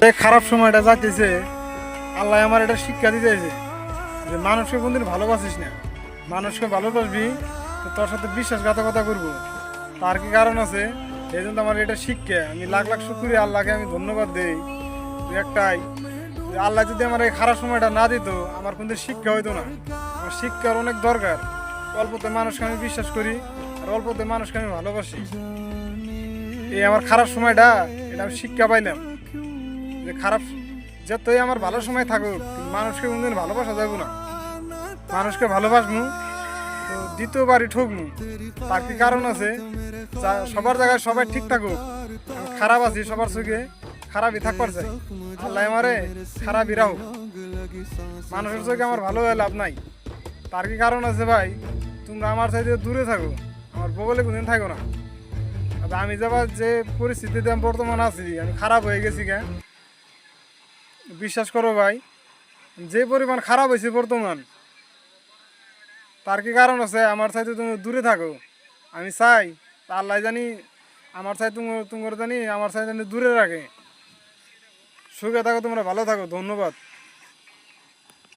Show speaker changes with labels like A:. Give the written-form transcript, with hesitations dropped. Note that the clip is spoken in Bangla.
A: এই খারাপ সময়টা যাইতেছে, আল্লাহ আমার এটা শিক্ষা দিতেছে যে মানুষকে কোনদিন ভালোবাসিস না, মানুষকে ভালোবাসবি তো তোর সাথে বিশ্বাসঘাতকতা করবো, তার কি কারণ আছে। এই জন্য আমার এটা শিক্ষা, আমি লাখ লাখ শুক্রিয়া আল্লাহকে আমি ধন্যবাদ দেই যে একটাই, যে আল্লাহ যদি আমার এই খারাপ সময়টা না দিত আমার কিন্তু শিক্ষা হইতো না। আমার শিক্ষার অনেক দরকার। অল্পতে মানুষকে আমি বিশ্বাস করি আর অল্পতে মানুষকে আমি ভালোবাসি। এই আমার খারাপ সময়টা এটা আমি শিক্ষা পাইলাম যে খারাপ যতই আমার ভালো সময় থাকুক কিন্তু মানুষকে কোনদিন ভালোবাসা যাবো না। মানুষকে ভালোবাসবো তো দ্বিতীয়বারই ঠকবো, তার কি কারণ আছে। সবার জায়গায় সবাই ঠিক থাকুক, আমি খারাপ আছি সবার চোখে, খারাপই থাকবার চাই। আল্লাহ আমারে খারাপই রাখুক, মানুষের চোখে আমার ভালো হয়ে লাভ নাই। তার কি কারণ আছে ভাই, তোমরা আমার চাইতে দূরে থাকো, আমার বগলে কোনদিন থাকো না। আমি যাবার যে পরিস্থিতিতে আমি বর্তমান আছি, আমি খারাপ হয়ে গেছি কেন বিশ্বাস করো ভাই, যে পরিমাণ খারাপ হয়েছে বর্তমান, তার কি কারণ আছে আমার চাইতে তুমি দূরে থাকো। আমি চাই তা আল্লাহ জানি আমার চাই তোমার জানি আমার চাই জানি দূরে রাখে। সুখে থাকো, তোমরা ভালো থাকো, ধন্যবাদ।